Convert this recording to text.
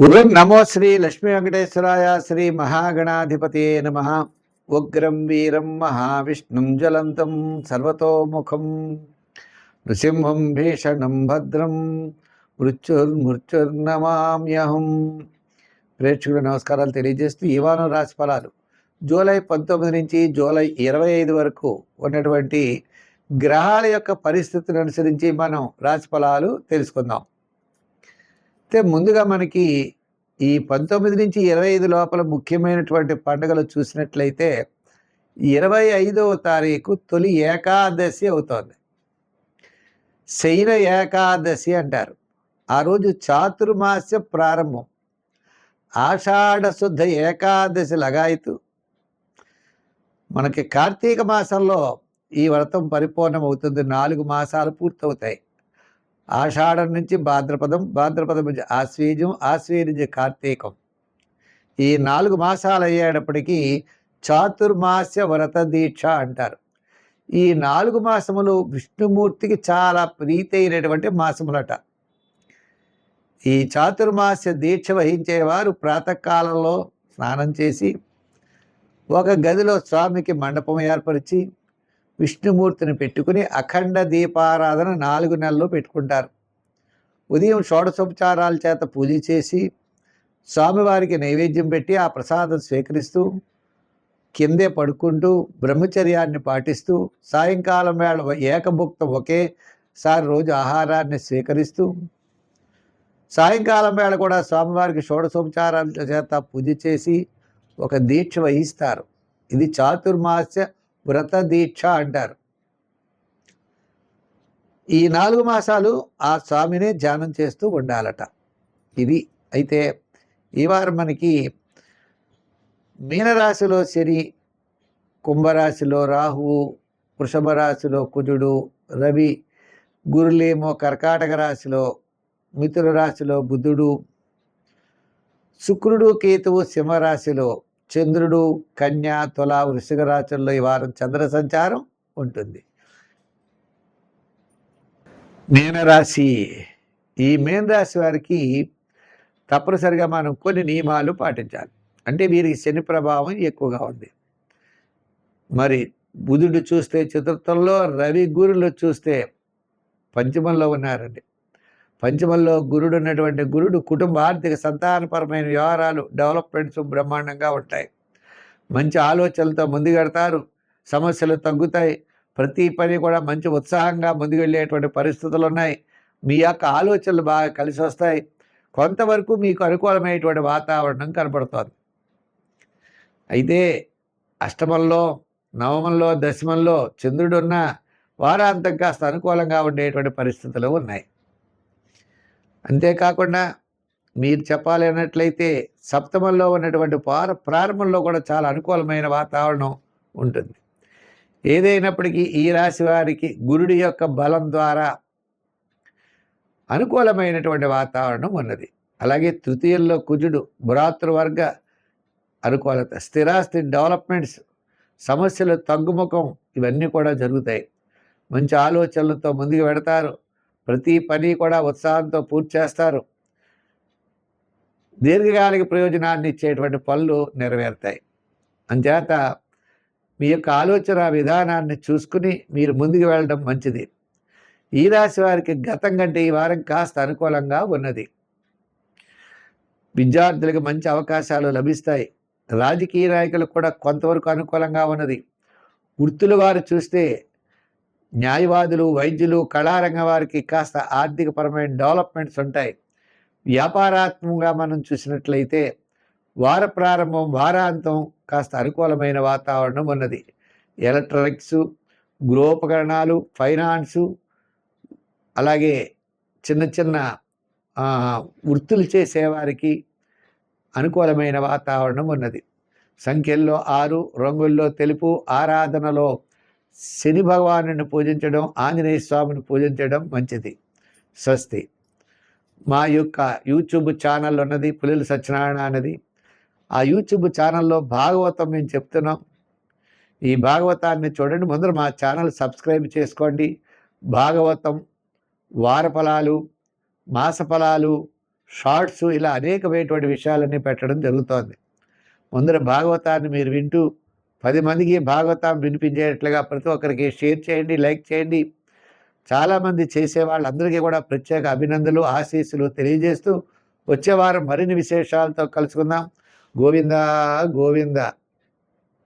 ఓం నమో శ్రీ లక్ష్మీ వెంకటేశ్వరాయ శ్రీ మహాగణాధిపతియే నమః. ఉగ్రం వీరం మహావిష్ణుం జ్వలంతం సర్వతోముఖం నృసింహం భీషణం భద్రం మృత్యుర్నమామ్యహం. ప్రేక్షకుల నమస్కారాలు తెలియజేస్తూ ఈ వారం రాశి ఫలాలు జూలై 19 నుంచి జూలై 25 వరకు ఉన్నటువంటి గ్రహాల యొక్క పరిస్థితిని అనుసరించి మనం రాశి ఫలాలు తెలుసుకుందాం. అయితే ముందుగా మనకి ఈ 19 నుంచి 25 లోపల ముఖ్యమైనటువంటి పండుగలు చూసినట్లయితే 25వ తారీఖు తొలి ఏకాదశి అవుతోంది. శయన ఏకాదశి అంటారు. ఆ రోజు చాతుర్మాస్య ప్రారంభం. ఆషాఢ శుద్ధ ఏకాదశి లగాయతు. మనకి కార్తీక మాసంలో ఈ వ్రతం పరిపూర్ణమవుతుంది. 4 మాసాలు పూర్తవుతాయి. ఆషాఢం నుంచి భాద్రపదం, భాద్రపదం నుంచి ఆశ్వీజం, ఆశ్వీజం నుంచి కార్తీకం. ఈ 4 మాసాలు అయ్యేటప్పటికీ చాతుర్మాస్య వ్రత దీక్ష అంటారు. ఈ 4 మాసములు విష్ణుమూర్తికి చాలా ప్రీతి అయినటువంటి మాసములట. ఈ చాతుర్మాస్య దీక్ష వహించేవారు ప్రాతకాలంలో స్నానం చేసి ఒక గదిలో స్వామికి మండపం ఏర్పరిచి విష్ణుమూర్తిని పెట్టుకుని అఖండ దీపారాధన 4 నెలలు పెట్టుకుంటారు. ఉదయం షోడశోపచారాల చేత పూజ చేసి స్వామివారికి నైవేద్యం పెట్టి ఆ ప్రసాదం స్వీకరిస్తూ కిందే పడుకుంటూ బ్రహ్మచర్యాన్ని పాటిస్తూ సాయంకాలం వేళ ఏకభుక్తం ఒకేసారి రోజు ఆహారాన్ని స్వీకరిస్తూ సాయంకాలం వేళ కూడా స్వామివారికి షోడశోపచారాల చేత పూజ చేసి ఒక దీక్ష వహిస్తారు. ఇది చాతుర్మాస్య వ్రత దీక్ష అంటారు. ఈ 4 మాసాలు ఆ స్వామినే ధ్యానం చేస్తూ ఉండాలట. ఇది అయితే ఈ వారం మనకి మీనరాశిలో శని, కుంభరాశిలో రాహువు, వృషభ రాశిలో కుజుడు, రవి, గురులేమో కర్కాటక రాశిలో, మిథున రాశిలో బుధుడు, శుక్రుడు, కేతువు సింహరాశిలో, చంద్రుడు కన్య, తుల, వృశ్చిక రాశుల్లో ఈ వారం చంద్ర సంచారం ఉంటుంది. మీనరాశి. ఈ మీనరాశి వారికి తప్పనిసరిగా మనం కొన్ని నియమాలు పాటించాలి. అంటే వీరికి శని ప్రభావం ఎక్కువగా ఉంది. మరి బుధుడు చూస్తే చతుర్థంలో, రవి గురులు చూస్తే పంచమంలో ఉన్నారండి. పంచమంలో గురుడు ఉన్నటువంటి గురుడు కుటుంబ ఆర్థిక సంతానపరమైన వ్యవహారాలు డెవలప్మెంట్స్ బ్రహ్మాండంగా ఉంటాయి. మంచి ఆలోచనలతో ముందుకెడతారు. సమస్యలు తగ్గుతాయి. ప్రతి పని కూడా మంచి ఉత్సాహంగా ముందుకెళ్ళేటువంటి పరిస్థితులు ఉన్నాయి. మీ యొక్క ఆలోచనలు బాగా కలిసి వస్తాయి. కొంతవరకు మీకు అనుకూలమైనటువంటి వాతావరణం కనపడుతోంది. అయితే అష్టమంలో, నవమంలో, దశమంలో చంద్రుడు ఉన్న వారాంతం కాస్త అనుకూలంగా ఉండేటువంటి పరిస్థితులు ఉన్నాయి. అంతేకాకుండా మీరు చెప్పాలి అన్నట్లయితే సప్తమంలో ఉన్నటువంటి ప్రారంభంలో కూడా చాలా అనుకూలమైన వాతావరణం ఉంటుంది. ఏదైనప్పటికీ ఈ రాశి వారికి గురుడి యొక్క బలం ద్వారా అనుకూలమైనటువంటి వాతావరణం ఉన్నది. అలాగే తృతీయంలో కుజుడు, భ్రాతృవర్గ అనుకూలత, స్థిరాస్తి డెవలప్మెంట్స్, సమస్యలు తగ్గుముఖం, ఇవన్నీ కూడా జరుగుతాయి. మంచి ఆలోచనలతో ముందుకు పెడతారు. ప్రతి పని కూడా ఉత్సాహంతో పూర్తి చేస్తారు. దీర్ఘకాలిక ప్రయోజనాన్ని ఇచ్చేటువంటి పనులు నెరవేరుతాయి. అంచేత మీ యొక్క ఆలోచన విధానాన్ని చూసుకుని మీరు ముందుకు వెళ్ళడం మంచిది. ఈ రాశి వారికి గతం కంటే ఈ వారం కాస్త అనుకూలంగా ఉన్నది. విద్యార్థులకు మంచి అవకాశాలు లభిస్తాయి. రాజకీయ నాయకులకు కూడా కొంతవరకు అనుకూలంగా ఉన్నది. వృత్తుల వారు చూస్తే న్యాయవాదులు, వైద్యులు, కళారంగం వారికి కాస్త ఆర్థికపరమైన డెవలప్మెంట్స్ ఉంటాయి. వ్యాపారాత్మకంగా మనం చూసినట్లయితే వార ప్రారంభం, వారాంతం కాస్త అనుకూలమైన వాతావరణం ఉన్నది. ఎలక్ట్రానిక్స్, గృహోపకరణాలు, ఫైనాన్సు, అలాగే చిన్న చిన్న వృత్తులు చేసేవారికి అనుకూలమైన వాతావరణం ఉన్నది. సంఖ్యల్లో 6, రంగుల్లో తెలుపు, ఆరాధనలో శని భగవాను పూజించడం, ఆంజనేయ స్వామిని పూజించడం మంచిది. స్వస్తి. మా యొక్క యూట్యూబ్ ఛానల్ ఉన్నది, పులిల సత్యనారాయణ అనేది. ఆ యూట్యూబ్ ఛానల్లో భాగవతం మేము చెప్తున్నాం. ఈ భాగవతాన్ని చూడండి. ముందర మా ఛానల్ సబ్స్క్రైబ్ చేసుకోండి. భాగవతం, వార ఫలాలు, మాస ఫలాలు, షార్ట్స్ ఇలా అనేకమైనటువంటి విషయాలన్నీ పెట్టడం జరుగుతోంది. ముందర భాగవతాన్ని మీరు వింటూ 10 మందికి భాగవతం వినిపించేట్లుగా ప్రతి ఒక్కరికి షేర్ చేయండి, లైక్ చేయండి. చాలామంది చేసే వాళ్ళందరికీ కూడా ప్రత్యేక అభినందనలు, ఆశీస్సులు తెలియజేస్తూ వచ్చే వారం మరిన్ని విశేషాలతో కలుసుకుందాం. గోవిందా గోవింద.